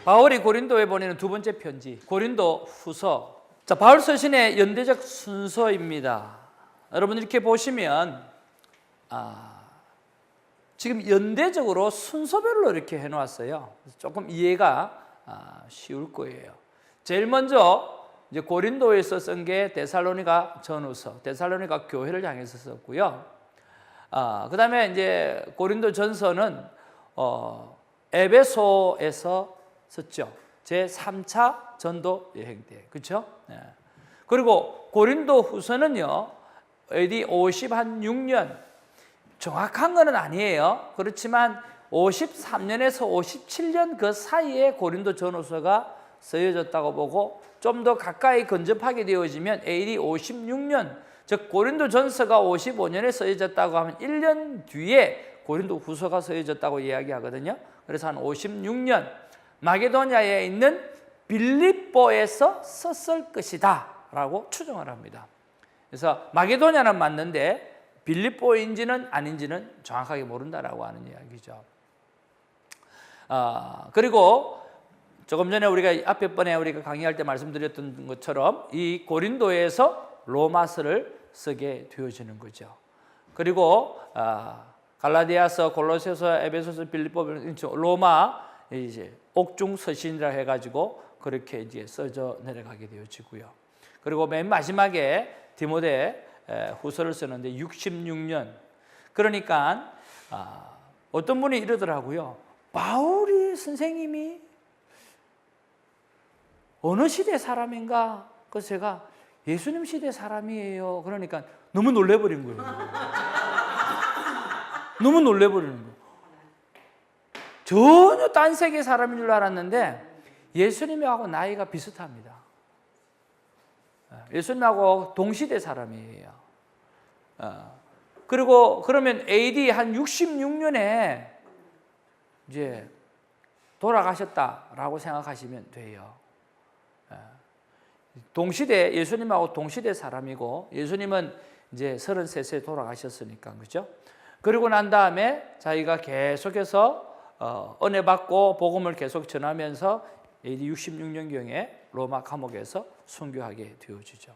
바울이 고린도에 보내는 두 번째 편지, 고린도 후서. 자, 바울 서신의 연대적 순서입니다. 여러분 이렇게 보시면 지금 연대적으로 순서별로 이렇게 해놓았어요. 조금 이해가 쉬울 거예요. 제일 먼저 이제 고린도에서 쓴 게 데살로니가 전후서, 데살로니가 교회를 향해서 썼고요. 그 다음에 이제 고린도 전서는 에베소에서 썼죠. 제 3차 전도 여행 때, 그렇죠? 네. 그리고 고린도 후서는요, AD 56년, 정확한 건 아니에요. 그렇지만 53년에서 57년 그 사이에 고린도 전후서가 쓰여졌다고 보고, 좀 더 가까이 근접하게 되어지면 AD 56년, 즉 고린도 전서가 55년에 쓰여졌다고 하면 1년 뒤에 고린도 후서가 쓰여졌다고 이야기하거든요. 그래서 한 56년 마게도냐에 있는 빌립보에서 썼을 것이다 라고 추정을 합니다. 그래서 마게도냐는 맞는데 빌립보인지는 아닌지는 정확하게 모른다라고 하는 이야기죠. 그리고 조금 전에 우리가 앞에 번에 우리가 강의할 때 말씀드렸던 것처럼 이 고린도에서 로마서를 쓰게 되어지는 거죠. 그리고 갈라디아서, 골로새서, 에베소서, 빌립보, 로마 이제 옥중 서신이라 해가지고 그렇게 이제 써져 내려가게 되어지고요. 그리고 맨 마지막에 디모데 후서를 쓰는데 66년. 그러니까 어떤 분이 이러더라고요. 바울이 선생님이 어느 시대 사람인가? 그래서 제가 예수님 시대 사람이에요. 그러니까 너무 놀래버린 거예요. 너무 놀래버리는 거예요. 전혀 딴 세계 사람인 줄 알았는데 예수님하고 나이가 비슷합니다. 예수님하고 동시대 사람이에요. 그리고 그러면 AD 한 66년에 이제 돌아가셨다라고 생각하시면 돼요. 동시대, 예수님하고 동시대 사람이고, 예수님은 이제 33세에 돌아가셨으니까, 그죠? 그리고 난 다음에 자기가 계속해서 은혜 받고 복음을 계속 전하면서 AD 66년경에 로마 감옥에서 순교하게 되어지죠.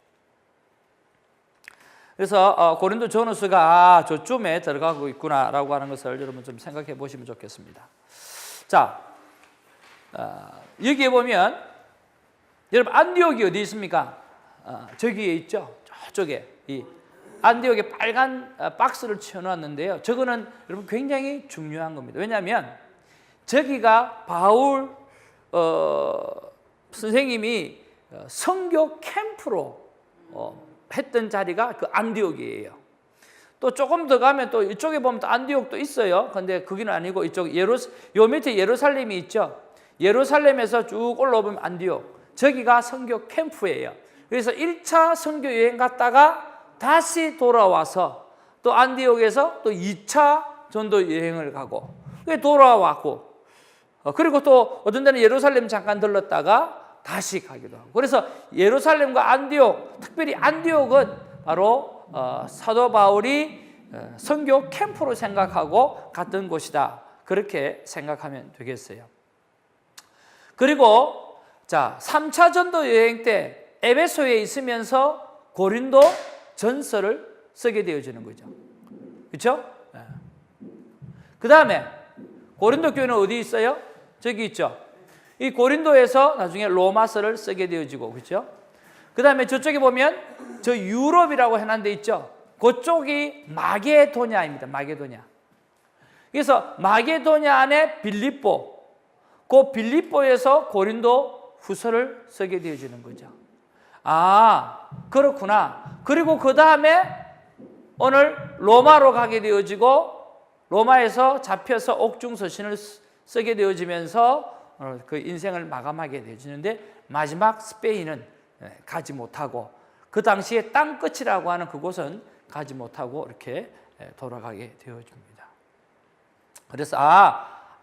그래서 고린도 전후서가 저쯤에 들어가고 있구나라고 하는 것을 여러분 좀 생각해 보시면 좋겠습니다. 자, 여기에 보면 여러분 안디옥이 어디 있습니까? 저기에 있죠. 저쪽에 이 안디옥에 빨간 박스를 치워놨는데요. 저거는 여러분 굉장히 중요한 겁니다. 왜냐하면 저기가 바울 선생님이 선교 캠프로 했던 자리가 그 안디옥이에요. 또 조금 더 가면 또 이쪽에 보면 또 안디옥도 있어요. 근데 거기는 아니고 이쪽 요 밑에 예루살렘이 있죠. 예루살렘에서 쭉 올라오면 안디옥. 저기가 선교 캠프예요. 그래서 1차 선교 여행 갔다가 다시 돌아와서 또 안디옥에서 또 2차 전도 여행을 가고 돌아왔고, 그리고 또 어떤 데는 예루살렘 잠깐 들렀다가 다시 가기도 하고. 그래서 예루살렘과 안디옥, 특별히 안디옥은 바로 사도 바울이 선교 캠프로 생각하고 갔던 곳이다. 그렇게 생각하면 되겠어요. 그리고 자, 3차 전도 여행 때 에베소에 있으면서 고린도 전서를 쓰게 되어지는 거죠. 그렇죠? 그 다음에 고린도 교회는 어디 있어요? 저기 있죠. 이 고린도에서 나중에 로마서를 쓰게 되어지고, 그렇죠? 그 다음에 저쪽에 보면 저 유럽이라고 해놓은 데 있죠. 그쪽이 마게도냐입니다. 마게도냐. 그래서 마게도냐 안에 빌립보, 그 빌립보에서 고린도 후서를 쓰게 되어지는 거죠. 그렇구나. 그리고 그 다음에 오늘 로마로 가게 되어지고, 로마에서 잡혀서 옥중서신을 쓰게 되어지면서 그 인생을 마감하게 되어지는데, 마지막 스페인은 가지 못하고, 그 당시에 땅끝이라고 하는 그곳은 가지 못하고 이렇게 돌아가게 되어집니다. 그래서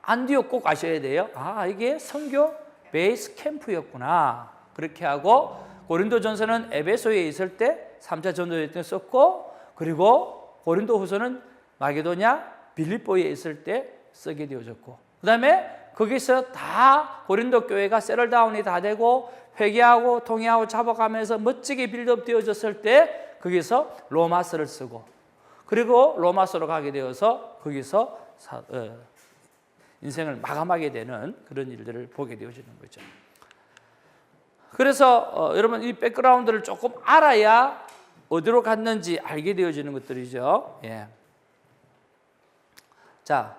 안디옥 꼭 아셔야 돼요. 이게 선교 베이스 캠프였구나. 그렇게 하고 고린도전서는 에베소에 있을 때 3차 전도여행 때 썼고, 그리고 고린도 후서는 마게도냐 빌립보에 있을 때 쓰게 되어졌고, 그 다음에 거기서 다 고린도 교회가 세틀다운이 다 되고 회개하고 통회하고 잡아가면서 멋지게 빌드업 되어졌을 때 거기서 로마서를 쓰고, 그리고 로마서로 가게 되어서 거기서 인생을 마감하게 되는 그런 일들을 보게 되어지는 거죠. 그래서 여러분 이 백그라운드를 조금 알아야 어디로 갔는지 알게 되어지는 것들이죠. 예. 자,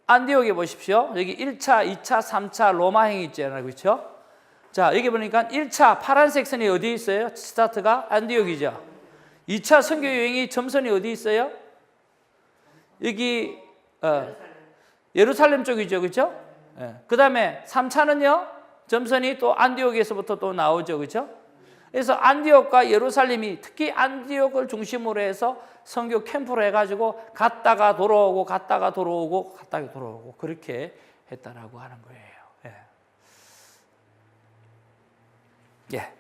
안디옥에 보십시오. 여기 1차, 2차, 3차 로마행이 있잖아요. 그렇죠? 자, 여기 보니까 1차 파란색 선이 어디 있어요? 스타트가 안디옥이죠. 2차 선교 여행이 점선이 어디 있어요? 여기 예루살렘 쪽이죠. 그렇죠? 예. 그다음에 3차는요. 점선이 또 안디옥에서부터 또 나오죠. 그렇죠? 그래서 안디옥과 예루살렘이, 특히 안디옥을 중심으로 해서 선교 캠프로 해가지고 갔다가 돌아오고 갔다가 돌아오고 갔다가 돌아오고 그렇게 했다라고 하는 거예요. 예. 예.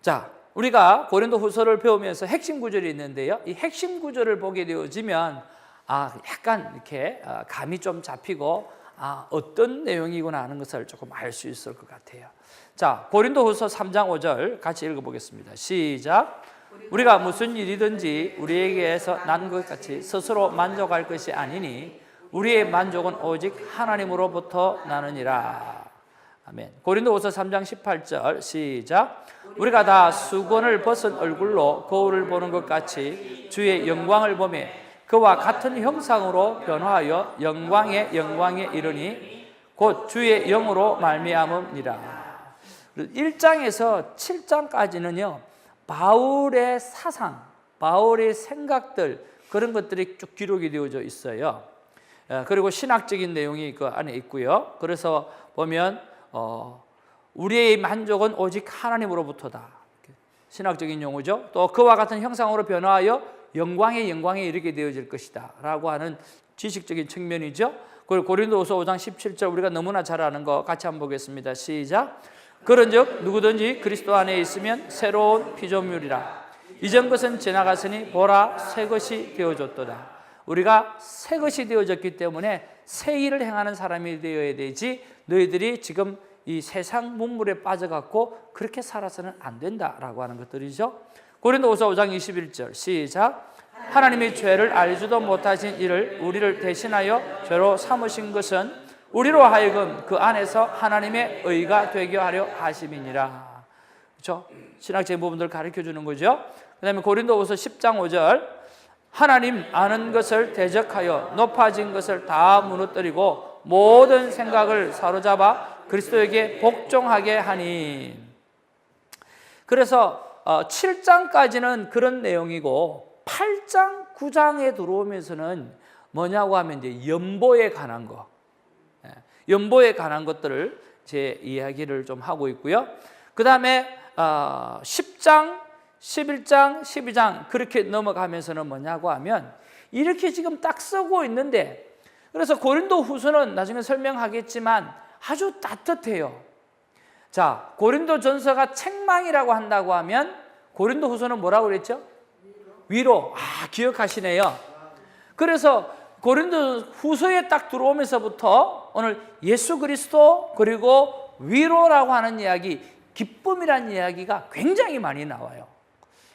자, 우리가 고린도 후서를 배우면서 핵심 구절이 있는데요. 이 핵심 구절을 보게 되어지면 약간 이렇게 감이 좀 잡히고 어떤 내용이구나 하는 것을 조금 알 수 있을 것 같아요. 자, 고린도 후서 3장 5절 같이 읽어보겠습니다. 시작. 우리가 무슨 일이든지 우리에게서 난 것 같이 스스로 만족할 것이 아니니 우리의 만족은 오직 하나님으로부터 나느니라. 아멘. 고린도 후서 3장 18절 시작. 우리가 다 수건을 벗은 얼굴로 거울을 보는 것 같이 주의 영광을 보며 그와 같은 형상으로 변화하여 영광에 영광에 이르니 곧 주의 영으로 말미암음이라. 1장에서 7장까지는요 바울의 사상, 바울의 생각들, 그런 것들이 쭉 기록이 되어져 있어요. 그리고 신학적인 내용이 그 안에 있고요. 그래서 보면 우리의 만족은 오직 하나님으로부터다, 신학적인 용어죠. 또 그와 같은 형상으로 변화하여 영광에 영광에 이르게 되어질 것이다 라고 하는 지식적인 측면이죠. 그리고 고린도후서 5장 17절 우리가 너무나 잘 아는 거 같이 한번 보겠습니다. 시작. 그런즉 누구든지 그리스도 안에 있으면 새로운 피조물이라. 이전 것은 지나갔으니 보라 새 것이 되어졌도다. 우리가 새 것이 되어졌기 때문에 새 일을 행하는 사람이 되어야 되지, 너희들이 지금 이 세상 문물에 빠져갖고 그렇게 살아서는 안 된다라고 하는 것들이죠. 고린도후서 5장 21절 시작. 하나님이 죄를 알지도 못하신 이를 우리를 대신하여 죄로 삼으신 것은 우리로 하여금 그 안에서 하나님의 의가 되게 하려 하심이니라. 그렇죠? 신학적인 부분들을 가르쳐 주는 거죠. 그 다음에 고린도후서 10장 5절 하나님 아는 것을 대적하여 높아진 것을 다 무너뜨리고 모든 생각을 사로잡아 그리스도에게 복종하게 하니. 그래서 7장까지는 그런 내용이고 8장, 9장에 들어오면서는 뭐냐고 하면 이제 연보에 관한 거, 연보에 관한 것들을 제 이야기를 좀 하고 있고요. 그 다음에 10장, 11장, 12장 그렇게 넘어가면서는 뭐냐고 하면 이렇게 지금 딱 쓰고 있는데, 그래서 고린도 후서는 나중에 설명하겠지만 아주 따뜻해요. 자, 고린도 전서가 책망이라고 한다고 하면 고린도 후서는 뭐라고 그랬죠? 위로. 기억하시네요. 그래서 고린도 후서에 딱 들어오면서부터 오늘 예수 그리스도 그리고 위로라고 하는 이야기, 기쁨이라는 이야기가 굉장히 많이 나와요.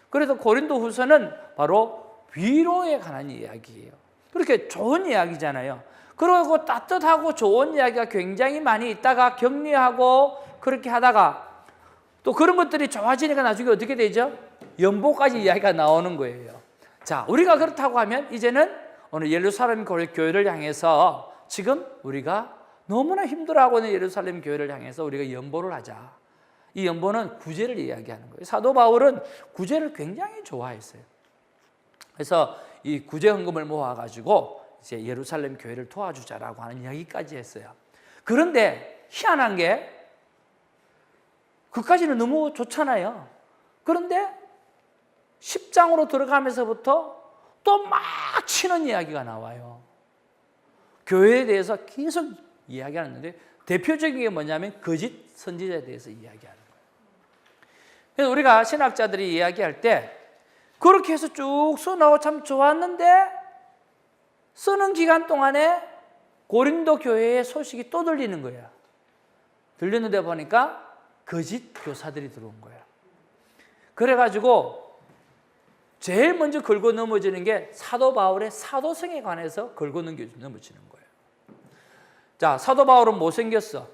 그래서 고린도 후서는 바로 위로에 관한 이야기예요. 그렇게 좋은 이야기잖아요. 그리고 따뜻하고 좋은 이야기가 굉장히 많이 있다가 격리하고 그렇게 하다가 또 그런 것들이 좋아지니까 나중에 어떻게 되죠? 연보까지 이야기가 나오는 거예요. 자, 우리가 그렇다고 하면 이제는 오늘 예루살렘 교회를 향해서 지금 우리가 너무나 힘들어하고 있는 예루살렘 교회를 향해서 우리가 연보를 하자. 이 연보는 구제를 이야기하는 거예요. 사도 바울은 구제를 굉장히 좋아했어요. 그래서 이 구제 헌금을 모아가지고 이제 예루살렘 교회를 도와주자라고 하는 이야기까지 했어요. 그런데 희한한 게 그까지는 너무 좋잖아요. 그런데 10장으로 들어가면서부터 또 막 치는 이야기가 나와요. 교회에 대해서 계속 이야기하는데 대표적인 게 뭐냐면 거짓 선지자에 대해서 이야기하는 거예요. 그래서 우리가 신학자들이 이야기할 때 그렇게 해서 쭉 써나오고 참 좋았는데 쓰는 기간 동안에 고린도 교회의 소식이 또 들리는 거야. 들리는데 보니까 거짓 교사들이 들어온 거야. 그래가지고 제일 먼저 긁고 넘어지는 게 사도 바울의 사도성에 관해서 긁고 넘어지는 거예요. 자, 사도 바울은 못생겼어.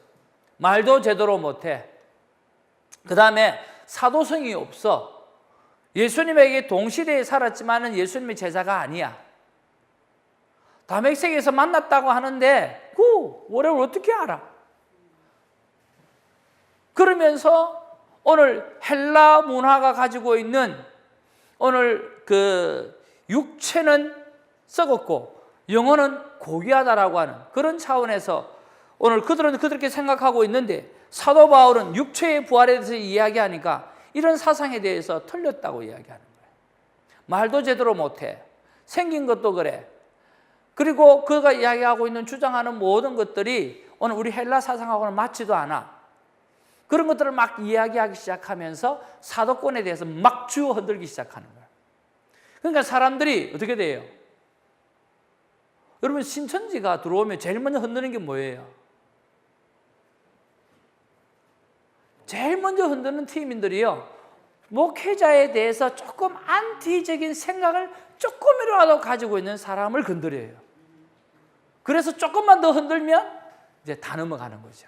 말도 제대로 못해. 그 다음에 사도성이 없어. 예수님에게 동시대에 살았지만 예수님의 제자가 아니야. 다메섹에서 만났다고 하는데 그 월요일 어떻게 알아? 그러면서 오늘 헬라 문화가 가지고 있는 오늘 그 육체는 썩었고 영혼은 고귀하다라고 하는 그런 차원에서 오늘 그들은 그렇게 생각하고 있는데 사도 바울은 육체의 부활에 대해서 이야기하니까 이런 사상에 대해서 틀렸다고 이야기하는 거예요. 말도 제대로 못해. 생긴 것도 그래. 그리고 그가 이야기하고 있는 주장하는 모든 것들이 오늘 우리 헬라 사상하고는 맞지도 않아. 그런 것들을 막 이야기하기 시작하면서 사도권에 대해서 막 쥐어 흔들기 시작하는 거예요. 그러니까 사람들이 어떻게 돼요? 여러분 신천지가 들어오면 제일 먼저 흔드는 게 뭐예요? 제일 먼저 흔드는 팀인들이요, 목회자에 대해서 조금 안티적인 생각을 조금이라도 가지고 있는 사람을 건드려요. 그래서 조금만 더 흔들면 이제 다 넘어가는 거죠.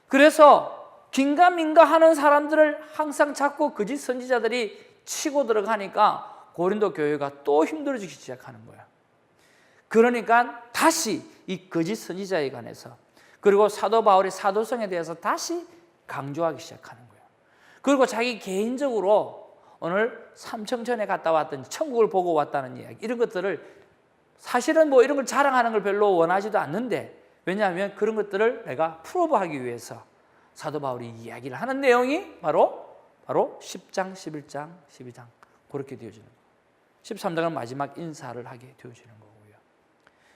그래서 긴가민가 하는 사람들을 항상 자꾸 거짓 선지자들이 치고 들어가니까 고린도 교회가 또 힘들어지기 시작하는 거야. 그러니까 다시 이 거짓 선지자에 관해서 그리고 사도 바울의 사도성에 대해서 다시 강조하기 시작하는 거예요. 그리고 자기 개인적으로 오늘 삼청천에 갔다 왔던 천국을 보고 왔다는 이야기, 이런 것들을 사실은 뭐 이런 걸 자랑하는 걸 별로 원하지도 않는데, 왜냐하면 그런 것들을 내가 프로브하기 위해서 사도 바울이 이야기를 하는 내용이 바로 10장, 11장, 12장 그렇게 되어지는 거예요. 13장은 마지막 인사를 하게 되어지는 거고요.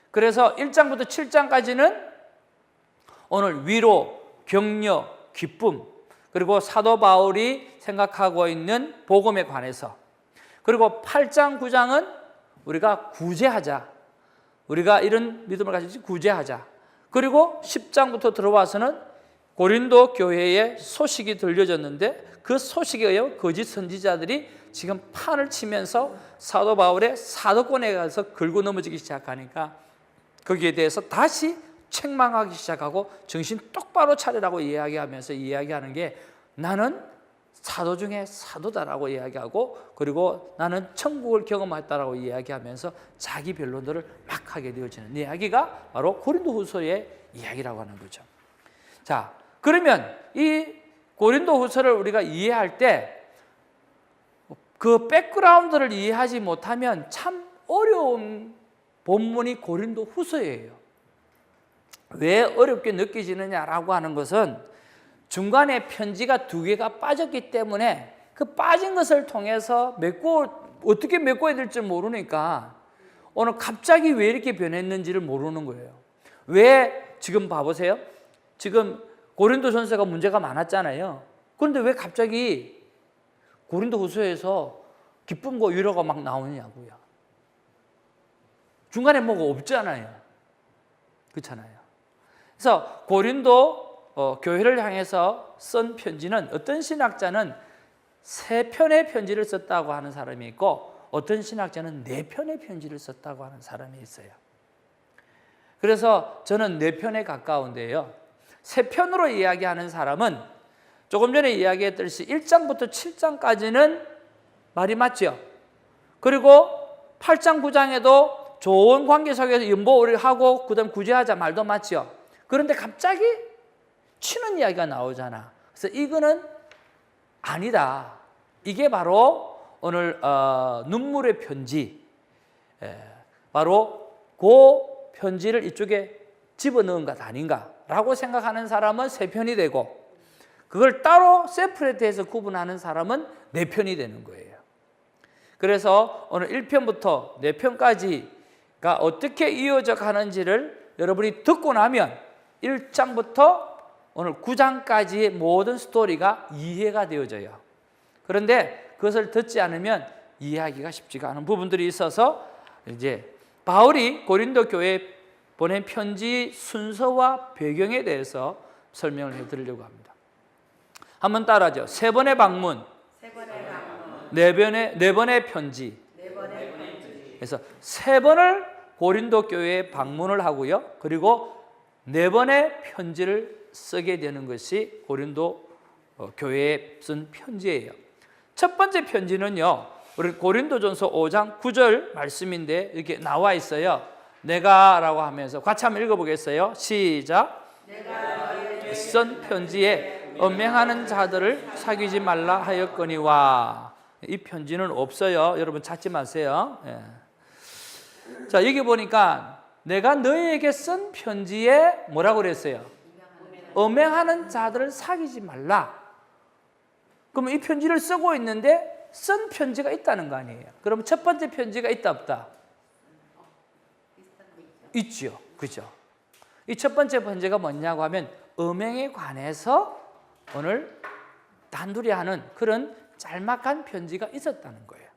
그래서 1장부터 7장까지는 오늘 위로, 격려, 기쁨, 그리고 사도 바울이 생각하고 있는 복음에 관해서, 그리고 8장, 9장은 우리가 구제하자, 우리가 이런 믿음을 가지지 구제하자, 그리고 10장부터 들어와서는 고린도 교회의 소식이 들려졌는데 그 소식에 의해 거짓 선지자들이 지금 판을 치면서 사도 바울의 사도권에 가서 긁고 넘어지기 시작하니까 거기에 대해서 다시 책망하기 시작하고 정신 똑바로 차리라고 이야기하면서 이야기하는 게, 나는 사도 중에 사도다라고 이야기하고, 그리고 나는 천국을 경험했다라고 이야기하면서 자기 변론들을 막 하게 되어지는 이야기가 바로 고린도후서의 이야기라고 하는 거죠. 자, 그러면 이 고린도후서를 우리가 이해할 때 그 백그라운드를 이해하지 못하면 참 어려운 본문이 고린도후서예요. 왜 어렵게 느껴지느냐라고 하는 것은 중간에 편지가 2개가 빠졌기 때문에 그 빠진 것을 통해서 어떻게 메꿔야 될지 모르니까 오늘 갑자기 왜 이렇게 변했는지를 모르는 거예요. 왜 지금 봐보세요. 지금 고린도전서가 문제가 많았잖아요. 그런데 왜 갑자기 고린도후서에서 기쁨과 위로가 막 나오냐고요. 중간에 뭐가 없잖아요. 그렇잖아요. 그래서 고린도 교회를 향해서 쓴 편지는 어떤 신학자는 3편의 편지를 썼다고 하는 사람이 있고 어떤 신학자는 4편의 편지를 썼다고 하는 사람이 있어요. 그래서 저는 4편에 가까운데요. 3편으로 이야기하는 사람은 조금 전에 이야기했듯이 1장부터 7장까지는 말이 맞죠. 그리고 8장, 9장에도 좋은 관계 속에서 연보를 하고 그다음 구제하자 말도 맞죠. 그런데 갑자기 치는 이야기가 나오잖아. 그래서 이거는 아니다. 이게 바로 오늘 눈물의 편지, 바로 그 편지를 이쪽에 집어넣은 것 아닌가라고 생각하는 사람은 3편이 되고, 그걸 따로 세프레트해서 구분하는 사람은 4편이 되는 거예요. 그래서 오늘 1편부터 4편까지가 어떻게 이어져 가는지를 여러분이 듣고 나면 1장부터 오늘 9장까지의 모든 스토리가 이해가 되어져요. 그런데 그것을 듣지 않으면 이해하기가 쉽지가 않은 부분들이 있어서 이제 바울이 고린도 교회에 보낸 편지 순서와 배경에 대해서 설명을 해드리려고 합니다. 한번 따라하죠. 3번의 방문, 4번의 편지. 그래서 3번을 고린도 교회에 방문을 하고요. 그리고 4번의 편지를 쓰게 되는 것이 고린도 교회에 쓴 편지예요. 첫 번째 편지는요, 우리 고린도전서 5장 9절 말씀인데 이렇게 나와 있어요. 내가라고 하면서 같이 한번 읽어보겠어요. 시작. 내가 쓴 편지에 음행하는 자들을 사귀지 말라 하였거니와. 이 편지는 없어요. 여러분 찾지 마세요. 예. 자, 여기 보니까 내가 너희에게 쓴 편지에 뭐라고 그랬어요? 음행하는 자들을 사귀지 말라. 그럼 이 편지를 쓰고 있는데 쓴 편지가 있다는 거 아니에요? 그럼 첫 번째 편지가 있다 없다? 있죠. 그죠? 이 첫 번째 편지가 뭐냐고 하면 음행에 관해서 오늘 단둘이 하는 그런 짤막한 편지가 있었다는 거예요.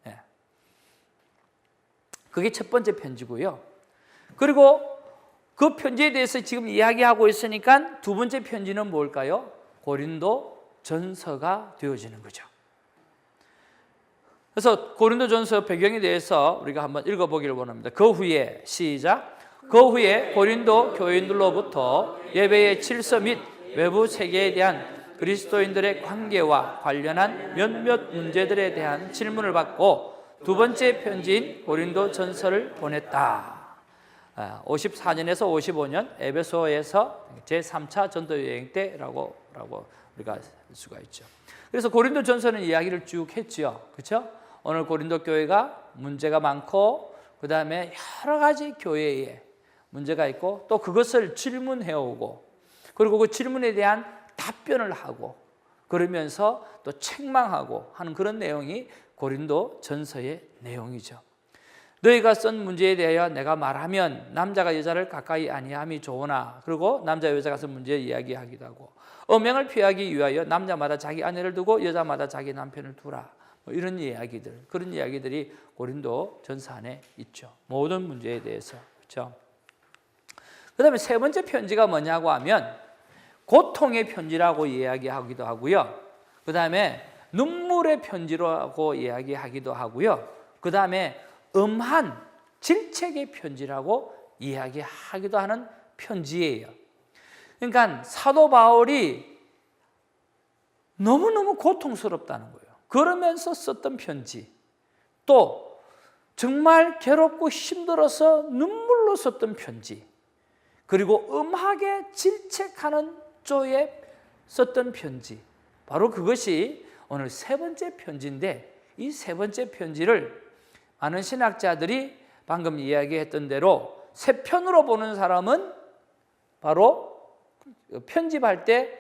예. 그게 첫 번째 편지고요. 그리고 그 편지에 대해서 지금 이야기하고 있으니까 두 번째 편지는 뭘까요? 고린도 전서가 되어지는 거죠. 그래서 고린도 전서 배경에 대해서 우리가 한번 읽어보기를 원합니다. 그 후에 시작. 그 후에 고린도 교인들로부터 예배의 질서 및 외부 세계에 대한 그리스도인들의 관계와 관련한 몇몇 문제들에 대한 질문을 받고 두 번째 편지인 고린도 전서를 보냈다. 54년에서 55년 에베소에서 제3차 전도 여행 때라고 우리가 할 수가 있죠. 그래서 고린도 전서는 이야기를 쭉 했죠. 그렇죠? 오늘 고린도 교회가 문제가 많고 그 다음에 여러 가지 교회에 문제가 있고 또 그것을 질문해 오고 그리고 그 질문에 대한 답변을 하고 그러면서 또 책망하고 하는 그런 내용이 고린도 전서의 내용이죠. 너희가 쓴 문제에 대하여 내가 말하면 남자가 여자를 가까이 아니함이 좋으나 그리고 남자 여자가 쓴 문제 이야기하기도 하고 음행을 피하기 위하여 남자마다 자기 아내를 두고 여자마다 자기 남편을 두라. 뭐 이런 이야기들, 그런 이야기들이 고린도 전서 안에 있죠. 모든 문제에 대해서. 그렇죠? 그 다음에 세 번째 편지가 뭐냐고 하면 고통의 편지라고 이야기하기도 하고요. 그 다음에 눈물의 편지라고 이야기하기도 하고요. 그 다음에 음한 질책의 편지라고 이야기하기도 하는 편지예요. 그러니까 사도 바울이 너무너무 고통스럽다는 거예요. 그러면서 썼던 편지, 또 정말 괴롭고 힘들어서 눈물로 썼던 편지, 그리고 음하게 질책하는 조에 썼던 편지, 바로 그것이 오늘 세 번째 편지인데 이 세 번째 편지를 많은 신학자들이 방금 이야기했던 대로 세 편으로 보는 사람은 바로 편집할 때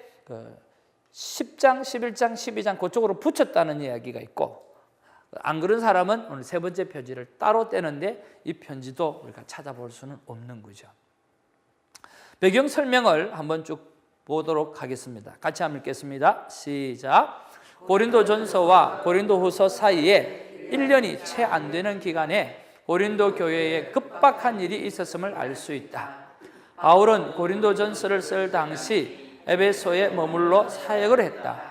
10장, 11장, 12장 그쪽으로 붙였다는 이야기가 있고 안 그런 사람은 오늘 세 번째 편지를 따로 떼는데 이 편지도 우리가 찾아볼 수는 없는 거죠. 배경 설명을 한번 쭉 보도록 하겠습니다. 같이 한번 읽겠습니다. 시작. 고린도 전서와 고린도 후서 사이에 1년이 채 안 되는 기간에 고린도 교회에 급박한 일이 있었음을 알 수 있다. 바울은 고린도 전서를 쓸 당시 에베소에 머물러 사역을 했다.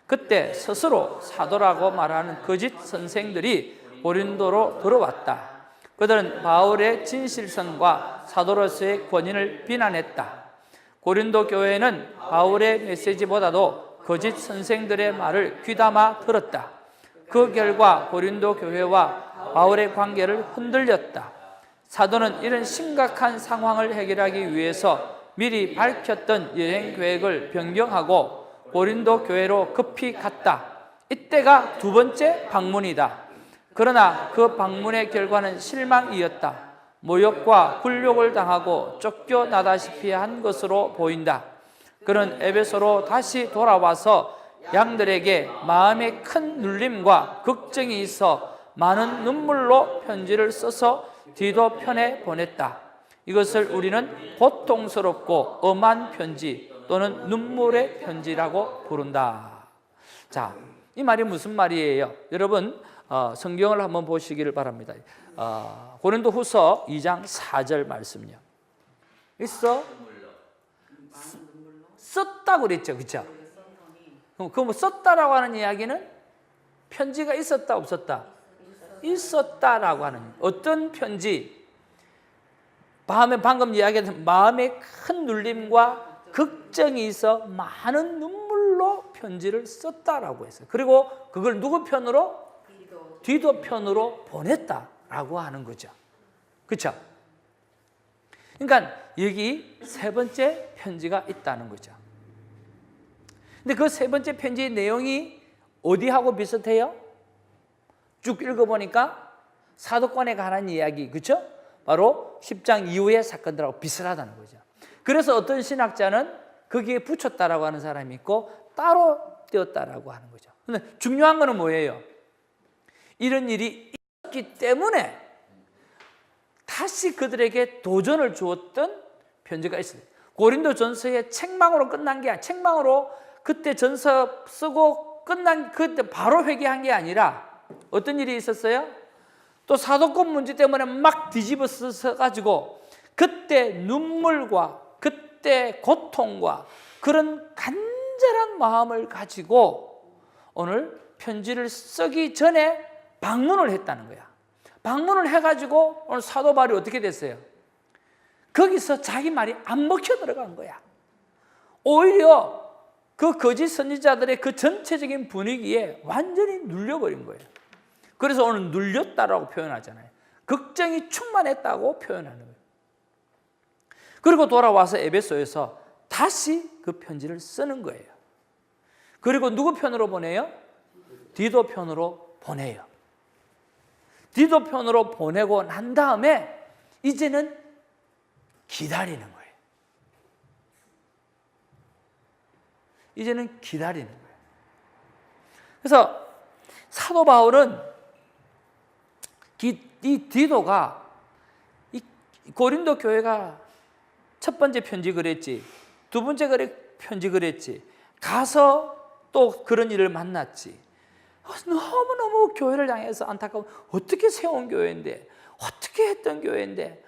그때 스스로 사도라고 말하는 거짓 선생들이 고린도로 들어왔다. 그들은 바울의 진실성과 사도로서의 권위를 비난했다. 고린도 교회는 바울의 메시지보다도 거짓 선생들의 말을 귀담아 들었다. 그 결과 고린도 교회와 바울의 관계를 흔들렸다. 사도는 이런 심각한 상황을 해결하기 위해서 미리 밝혔던 여행 계획을 변경하고 고린도 교회로 급히 갔다. 이때가 두 번째 방문이다. 그러나 그 방문의 결과는 실망이었다. 모욕과 굴욕을 당하고 쫓겨나다시피 한 것으로 보인다. 그는 에베소로 다시 돌아와서 양들에게 마음에 큰 눌림과 걱정이 있어 많은 눈물로 편지를 써서 디도 편에 보냈다. 이것을 우리는 고통스럽고 엄한 편지 또는 눈물의 편지라고 부른다. 자, 이 말이 무슨 말이에요? 여러분 성경을 한번 보시기를 바랍니다. 고린도 후서 2장 4절 말씀이요. 있어? 썼다고 그랬죠. 그렇죠? 그럼 뭐 썼다라고 하는 이야기는 편지가 있었다 없었다? 있었다라고 하는, 어떤 편지? 방금 이야기했던 마음의 큰 눌림과 걱정이 있어 많은 눈물로 편지를 썼다라고 했어요. 그리고 그걸 누구 편으로? 디도 편으로 보냈다라고 하는 거죠. 그렇죠? 그러니까 여기 세 번째 편지가 있다는 거죠. 근데 그 세 번째 편지의 내용이 어디하고 비슷해요? 쭉 읽어보니까 사도권에 관한 이야기, 그렇죠? 바로 10장 이후의 사건들하고 비슷하다는 거죠. 그래서 어떤 신학자는 거기에 붙였다라고 하는 사람이 있고 따로 떼었다라고 하는 거죠. 근데 중요한 거는 뭐예요? 이런 일이 있었기 때문에 다시 그들에게 도전을 주었던 편지가 있어요. 고린도 전서의 책망으로 끝난 게 아니라, 책망으로 그때 전서 쓰고 끝난 그때 바로 회개한 게 아니라 어떤 일이 있었어요? 또 사도권 문제 때문에 막 뒤집어 써가지고 그때 눈물과 그때 고통과 그런 간절한 마음을 가지고 오늘 편지를 쓰기 전에 방문을 했다는 거야. 방문을 해가지고 오늘 사도 바울이 어떻게 됐어요? 거기서 자기 말이 안 먹혀 들어간 거야. 오히려 그 거짓 선지자들의 그 전체적인 분위기에 완전히 눌려버린 거예요. 그래서 오늘 눌렸다라고 표현하잖아요. 걱정이 충만했다고 표현하는 거예요. 그리고 돌아와서 에베소에서 다시 그 편지를 쓰는 거예요. 그리고 누구 편으로 보내요? 디도 편으로 보내요. 디도 편으로 보내고 난 다음에 이제는 기다리는 거예요. 이제는 기다리는 거예요. 그래서 사도 바울은 이 디도가 이 고린도 교회가 첫 번째 편지 그랬지, 두 번째 편지 그랬지, 가서 또 그런 일을 만났지. 너무너무 교회를 향해서 안타까운, 어떻게 세운 교회인데, 어떻게 했던 교회인데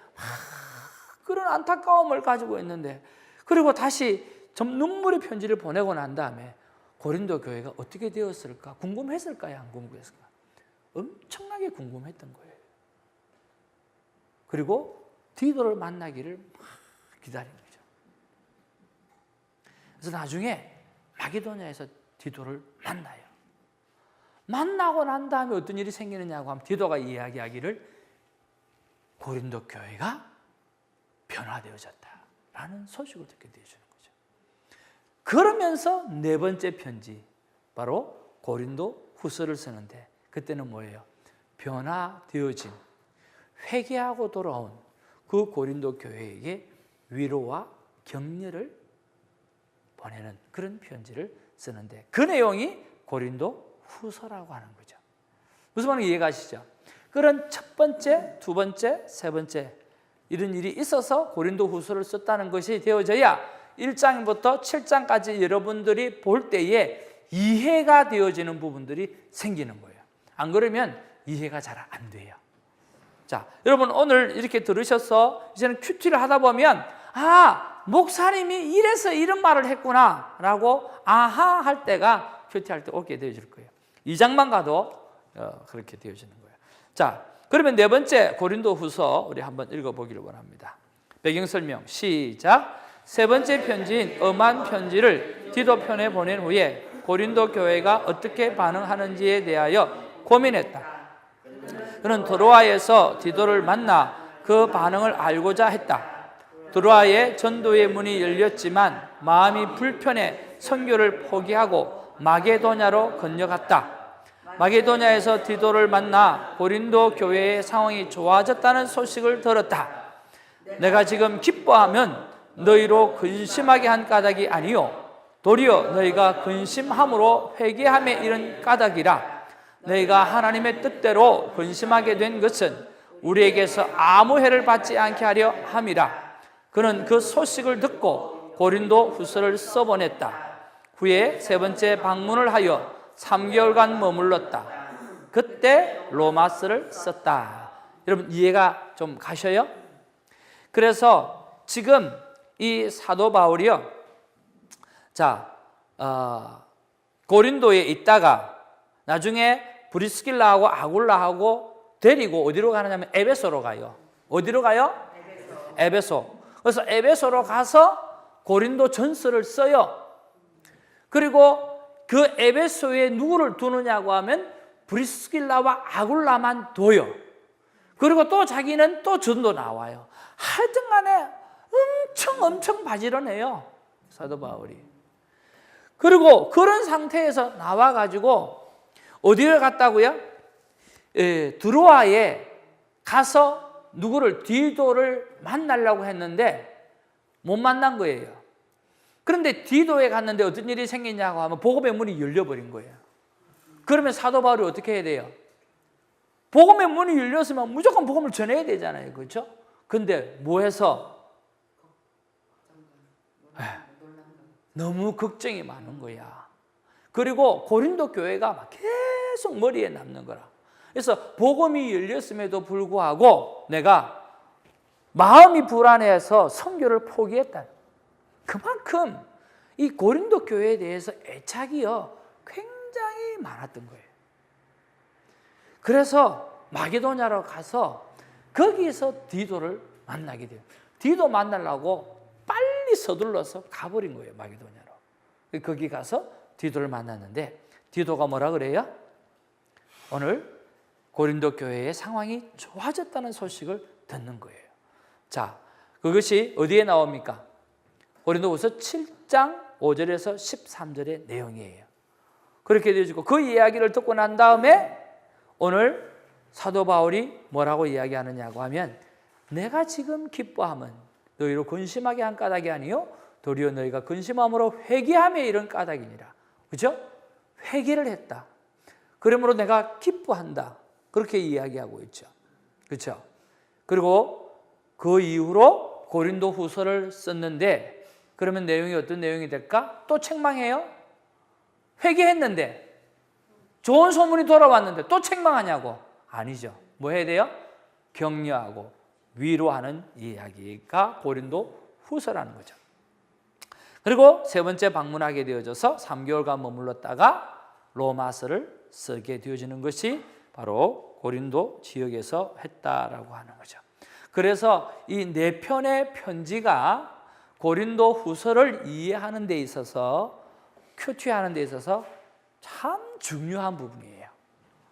그런 안타까움을 가지고 있는데, 그리고 다시 좀 눈물의 편지를 보내고 난 다음에 고린도 교회가 어떻게 되었을까? 궁금했을까요? 안 궁금했을까? 엄청나게 궁금했던 거예요. 그리고 디도를 만나기를 막 기다린 거죠. 그래서 나중에 마게도냐에서 디도를 만나요. 만나고 난 다음에 어떤 일이 생기느냐고 하면 디도가 이야기하기를 고린도 교회가 변화되어졌다라는 소식을 듣게 되어주는 거죠. 그러면서 네 번째 편지, 바로 고린도 후서를 쓰는데 그때는 뭐예요? 변화되어진, 회개하고 돌아온 그 고린도 교회에게 위로와 격려를 보내는 그런 편지를 쓰는데 그 내용이 고린도 후서라고 하는 거죠. 무슨 말인지 이해가시죠? 그런 첫 번째, 두 번째, 세 번째 이런 일이 있어서 고린도 후서를 썼다는 것이 되어져야 1장부터 7장까지 여러분들이 볼 때에 이해가 되어지는 부분들이 생기는 거예요. 안 그러면 이해가 잘 안 돼요. 자, 여러분 오늘 이렇게 들으셔서 이제는 큐티를 하다 보면 목사님이 이래서 이런 말을 했구나 라고 아하 할 때가 큐티할 때 오게 되어질 거예요. 2장만 가도 그렇게 되어지는 거예요. 자, 그러면 네 번째 고린도 후서 우리 한번 읽어보기를 원합니다. 배경 설명 시작. 세 번째 편지인 엄한 편지를 디도 편에 보낸 후에 고린도 교회가 어떻게 반응하는지에 대하여 고민했다. 그는 드로아에서 디도를 만나 그 반응을 알고자 했다. 드로아에 전도의 문이 열렸지만 마음이 불편해 선교를 포기하고 마게도냐로 건너갔다. 마게도냐에서 디도를 만나 고린도 교회의 상황이 좋아졌다는 소식을 들었다. 내가 지금 기뻐하면 너희로 근심하게 한 까닭이 아니요 도리어 너희가 근심함으로 회개함에 이른 까닭이라. 너희가 하나님의 뜻대로 근심하게 된 것은 우리에게서 아무 해를 받지 않게 하려 함이라. 그는 그 소식을 듣고 고린도 후서를 써보냈다. 후에 세 번째 방문을 하여 3개월간 머물렀다. 그때 로마서를 썼다. 여러분 이해가 좀 가셔요? 그래서 지금 이 사도 바울이요. 자, 고린도에 있다가 나중에 브리스길라하고 아굴라하고 데리고 어디로 가느냐면 에베소로 가요. 어디로 가요? 에베소. 그래서 에베소로 가서 고린도 전서를 써요. 그리고 그 에베소에 누구를 두느냐고 하면 브리스길라와 아굴라만 둬요. 그리고 또 자기는 또 전도 나와요. 하여튼 간에 엄청 바지런해요, 사도 바울이. 그리고 그런 상태에서 나와가지고 어디를 갔다고요? 드로아에 가서 누구를 디도를 만나려고 했는데 못 만난 거예요. 그런데 디도에 갔는데 어떤 일이 생기냐고 하면 복음의 문이 열려버린 거예요. 그러면 사도 바울이 어떻게 해야 돼요? 복음의 문이 열렸으면 무조건 복음을 전해야 되잖아요. 그렇죠? 근데 뭐 해서? 너무 걱정이 많은 거야. 그리고 고린도 교회가 막 계속 머리에 남는 거라. 그래서 복음이 열렸음에도 불구하고 내가 마음이 불안해서 선교를 포기했다. 그만큼 이 고린도 교회에 대해서 애착이요 굉장히 많았던 거예요. 그래서 마게도냐로 가서 거기서 디도를 만나게 돼요. 디도 만나려고 빨리 서둘러서 가버린 거예요, 마게도냐로. 거기 가서 디도를 만났는데 디도가 뭐라 그래요? 오늘 고린도 교회의 상황이 좋아졌다는 소식을 듣는 거예요. 자, 그것이 어디에 나옵니까? 고린도후서 7장 5절에서 13절의 내용이에요. 그렇게 되어지고 그 이야기를 듣고 난 다음에 오늘 사도 바울이 뭐라고 이야기하느냐고 하면 내가 지금 기뻐함은 너희로 근심하게 한 까닭이 아니요 도리어 너희가 근심함으로 회개하며 이런 까닭이니라. 그렇죠? 회개를 했다. 그러므로 내가 기뻐한다. 그렇게 이야기하고 있죠. 그렇죠? 그리고 그 이후로 고린도 후서를 썼는데 그러면 내용이 어떤 내용이 될까? 또 책망해요? 회개했는데 좋은 소문이 돌아왔는데 또 책망하냐고? 아니죠. 뭐 해야 돼요? 격려하고 위로하는 이야기가 고린도 후서라는 거죠. 그리고 세 번째 방문하게 되어져서 3개월간 머물렀다가 로마서를 쓰게 되어지는 것이 바로 고린도 지역에서 했다라고 하는 거죠. 그래서 이 네 편의 편지가 고린도 후서를 이해하는 데 있어서 큐티하는 데 있어서 참 중요한 부분이에요.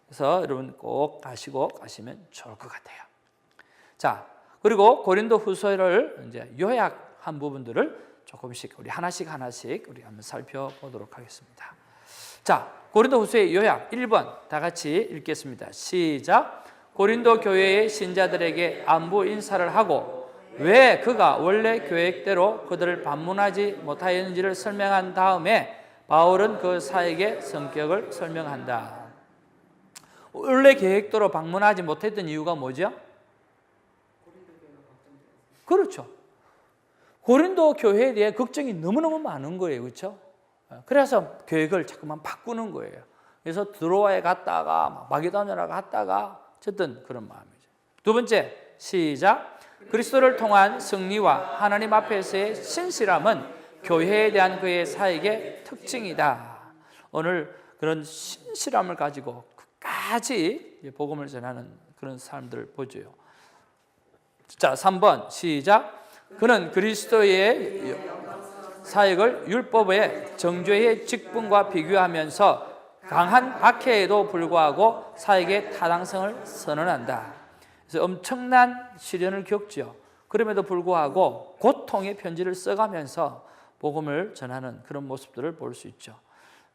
그래서 여러분 꼭 가시면 좋을 것 같아요. 자, 그리고 고린도 후서를 이제 요약한 부분들을 조금씩 우리 하나씩 우리 한번 살펴보도록 하겠습니다. 자, 고린도 후서의 요약 1번 다 같이 읽겠습니다. 시작. 고린도 교회의 신자들에게 안부 인사를 하고 왜 그가 원래 계획대로 그들을 방문하지 못하였는지를 설명한 다음에 바울은 그 사역의 성격을 설명한다. 원래 계획대로 방문하지 못했던 이유가 뭐죠? 그렇죠. 고린도 교회에 대해 걱정이 너무너무 많은 거예요. 그렇죠? 그래서 계획을 자꾸만 바꾸는 거예요. 그래서 드로아에 갔다가 마게도냐로 갔다가 어쨌든 그런 마음이죠. 두 번째, 시작. 그리스도를 통한 승리와 하나님 앞에서의 신실함은 교회에 대한 그의 사역의 특징이다. 오늘 그런 신실함을 가지고 끝까지 복음을 전하는 그런 사람들을 보죠. 자, 3번 시작. 그는 그리스도의 사역을 율법의 정죄의 직분과 비교하면서 강한 박해에도 불구하고 사역의 타당성을 선언한다. 그래서 엄청난 시련을 겪죠. 그럼에도 불구하고 고통의 편지를 써가면서 복음을 전하는 그런 모습들을 볼 수 있죠.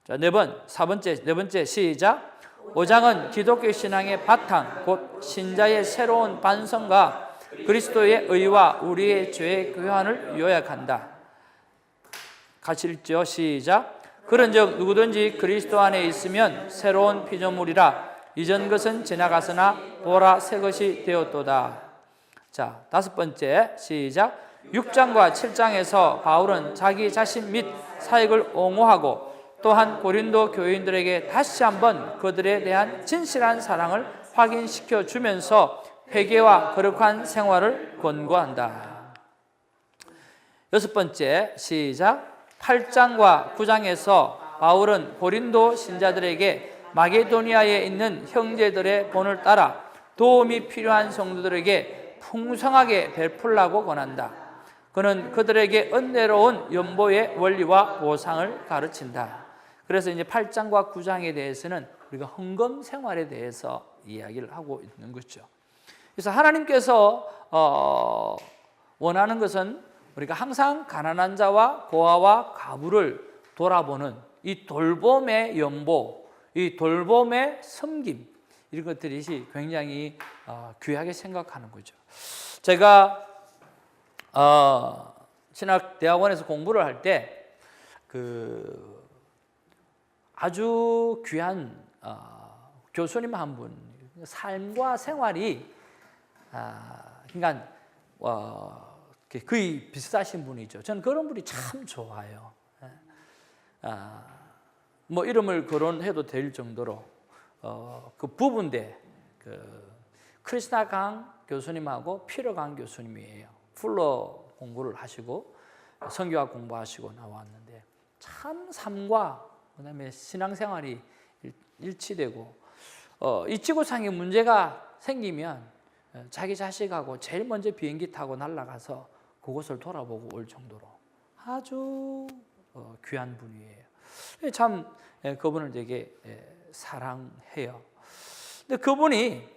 자, 네 번째 시작. 5장은 기독교 신앙의 바탕, 곧 신자의 새로운 반성과 그리스도의 의와 우리의 죄의 교환을 요약한다. 같이 읽죠. 시작. 그런즉 누구든지 그리스도 안에 있으면 새로운 피조물이라 이전 것은 지나갔으나 보라 새 것이 되었도다. 자, 다섯 번째 시작. 6장과 7장에서 바울은 자기 자신 및 사역을 옹호하고 또한 고린도 교인들에게 다시 한번 그들에 대한 진실한 사랑을 확인시켜 주면서 회개와 거룩한 생활을 권고한다. 여섯 번째, 시작. 8장과 9장에서 바울은 고린도 신자들에게 마게도니아에 있는 형제들의 본을 따라 도움이 필요한 성도들에게 풍성하게 베풀라고 권한다. 그는 그들에게 은혜로운 연보의 원리와 보상을 가르친다. 그래서 이제 8장과 9장에 대해서는 우리가 헌금 생활에 대해서 이야기를 하고 있는 거죠. 그래서 하나님께서 원하는 것은 우리가 항상 가난한 자와 고아와 과부를 돌아보는 이 돌봄의 연보, 이 돌봄의 섬김, 이런 것들이 굉장히 귀하게 생각하는 거죠. 제가 신학대학원에서 공부를 할 때 아주 귀한 교수님 한 분, 삶과 생활이 그러니까 거의 비슷하신 분이죠. 저는 그런 분이 참 좋아요. 뭐 이름을 거론해도 될 정도로 그 부부인데 크리스나 강 교수님하고 피러 강 교수님이에요. 풀러 공부를 하시고 선교학 공부하시고 나왔는데 참 삶과 그다음에 신앙생활이 일치되고 이 지구상에 문제가 생기면 자기 자식하고 제일 먼저 비행기 타고 날아가서 그곳을 돌아보고 올 정도로 아주 귀한 분이에요. 참 그분을 되게 사랑해요. 근데 그분이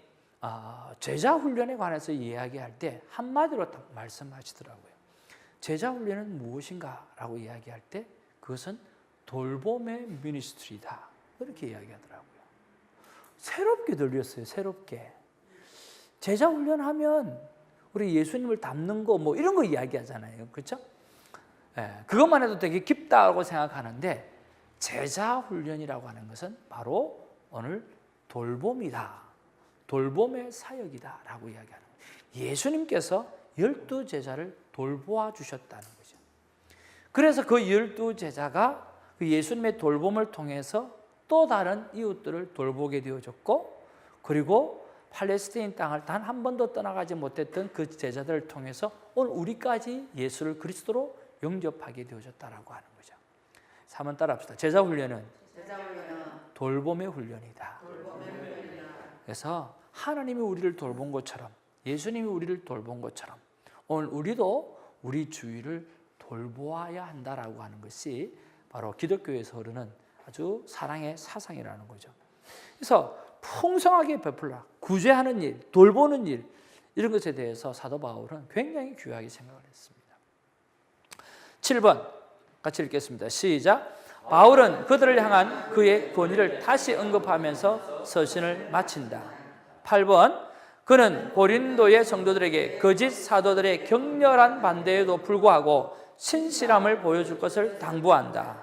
제자 훈련에 관해서 이야기할 때 한마디로 딱 말씀하시더라고요. 제자 훈련은 무엇인가라고 이야기할 때 그것은 돌봄의 미니스트리다, 그렇게 이야기하더라고요. 새롭게 들렸어요. 새롭게. 제자 훈련하면 우리 예수님을 닮는 거 뭐 이런 거 이야기하잖아요. 그렇죠? 그것만 해도 되게 깊다고 생각하는데 제자 훈련이라고 하는 것은 바로 오늘 돌봄이다. 돌봄의 사역이다라고 이야기하는 거예요. 예수님께서 12제자를 돌보아 주셨다는 거죠. 그래서 그 12제자가 그 예수님의 돌봄을 통해서 또 다른 이웃들을 돌보게 되어졌고, 그리고 팔레스타인 땅을 단 한 번도 떠나가지 못했던 그 제자들을 통해서 오늘 우리까지 예수를 그리스도로 영접하게 되어졌다라고 하는 거죠. 한번 따라합시다. 제자 훈련은 돌봄의 훈련이다. 그래서 하나님이 우리를 돌본 것처럼, 예수님이 우리를 돌본 것처럼 오늘 우리도 우리 주위를 돌보아야 한다라고 하는 것이 바로 기독교에서 흐르는 아주 사랑의 사상이라는 거죠. 그래서 풍성하게 베풀라, 구제하는 일, 돌보는 일, 이런 것에 대해서 사도 바울은 굉장히 귀하게 생각을 했습니다. 7번 같이 읽겠습니다. 시작. 바울은 그들을 향한 그의 권위를 다시 언급하면서 서신을 마친다. 8번 그는 고린도의 성도들에게 거짓 사도들의 격렬한 반대에도 불구하고 신실함을 보여줄 것을 당부한다.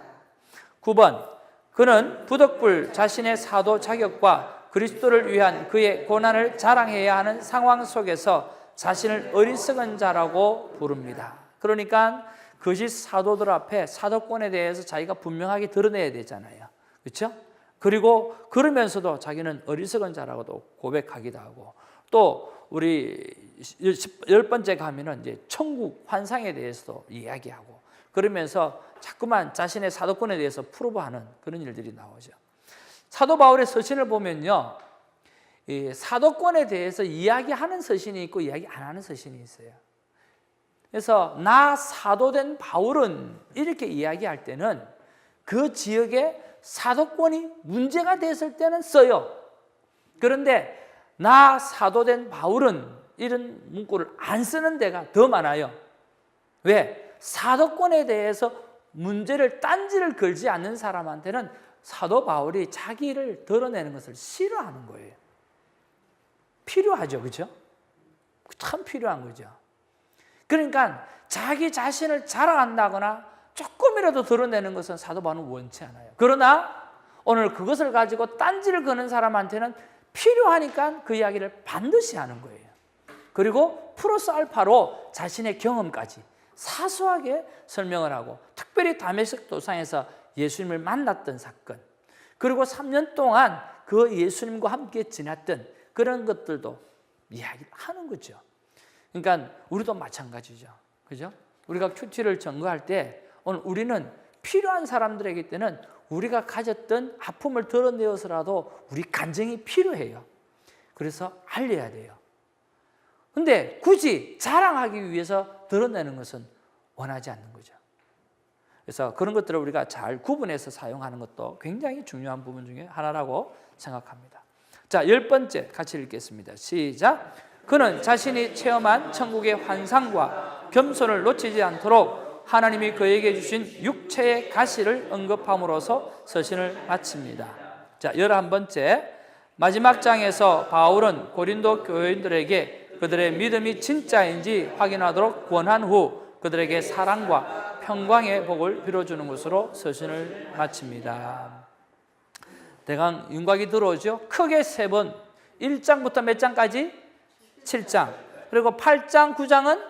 9번 그는 부덕불 자신의 사도 자격과 그리스도를 위한 그의 고난을 자랑해야 하는 상황 속에서 자신을 어리석은 자라고 부릅니다. 그러니까 거짓 사도들 앞에 사도권에 대해서 자기가 분명하게 드러내야 되잖아요. 그렇죠? 그리고 그러면서도 자기는 어리석은 자라고도 고백하기도 하고, 또 우리 10번째 가면은 이제 천국 환상에 대해서도 이야기하고, 그러면서 자꾸만 자신의 사도권에 대해서 프로브하는 그런 일들이 나오죠. 사도 바울의 서신을 보면요, 이 사도권에 대해서 이야기하는 서신이 있고 이야기 안 하는 서신이 있어요. 그래서 나 사도된 바울은 이렇게 이야기할 때는 그 지역에 사도권이 문제가 됐을 때는 써요. 그런데 나 사도된 바울은 이런 문구를 안 쓰는 데가 더 많아요. 왜? 사도권에 대해서 문제를 딴지를 걸지 않는 사람한테는 사도 바울이 자기를 드러내는 것을 싫어하는 거예요. 필요하죠, 그렇죠? 참 필요한 거죠. 그러니까 자기 자신을 자랑한다거나 조금이라도 드러내는 것은 사도 바울은 원치 않아요. 그러나 오늘 그것을 가지고 딴지를 거는 사람한테는 필요하니까 그 이야기를 반드시 하는 거예요. 그리고 플러스 알파로 자신의 경험까지 사소하게 설명을 하고, 특별히 다메섹 도상에서 예수님을 만났던 사건, 그리고 3년 동안 그 예수님과 함께 지냈던 그런 것들도 이야기를 하는 거죠. 그러니까 우리도 마찬가지죠. 그죠? 우리가 큐티를 점거할 때 오늘 우리는 필요한 사람들에게 때는 우리가 가졌던 아픔을 드러내어서라도 우리 간증이 필요해요. 그래서 알려야 돼요. 근데 굳이 자랑하기 위해서 드러내는 것은 원하지 않는 거죠. 그래서 그런 것들을 우리가 잘 구분해서 사용하는 것도 굉장히 중요한 부분 중에 하나라고 생각합니다. 자, 10번째 같이 읽겠습니다. 시작. 그는 자신이 체험한 천국의 환상과 겸손을 놓치지 않도록 하나님이 그에게 주신 육체의 가시를 언급함으로써 서신을 마칩니다. 자, 11번째 마지막 장에서 바울은 고린도 교인들에게 그들의 믿음이 진짜인지 확인하도록 권한 후 그들에게 사랑과 평강의 복을 빌어주는 것으로 서신을 마칩니다. 대강 윤곽이 들어오죠. 크게 3번, 1장부터 몇 장까지? 7장. 그리고 8장, 9장은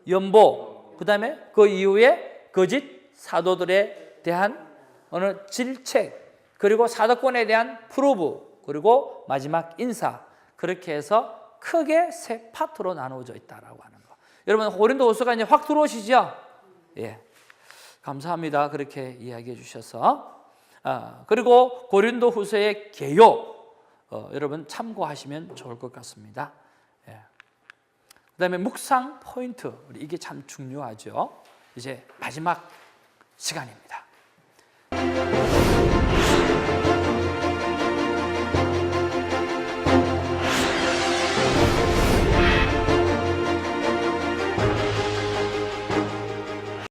연보, 그 다음에 그 이후에 거짓 사도들에 대한 어느 질책, 그리고 사도권에 대한 프로브, 그리고 마지막 인사, 그렇게 해서 크게 3 파트로 나누어져 있다라고 하는 거. 여러분 고린도후서가 이제 확 들어오시죠? 예, 감사합니다. 그렇게 이야기해 주셔서. 그리고 고린도후서의 개요, 여러분 참고하시면 좋을 것 같습니다. 예. 그다음에 묵상 포인트, 이게 참 중요하죠. 이제 마지막 시간입니다.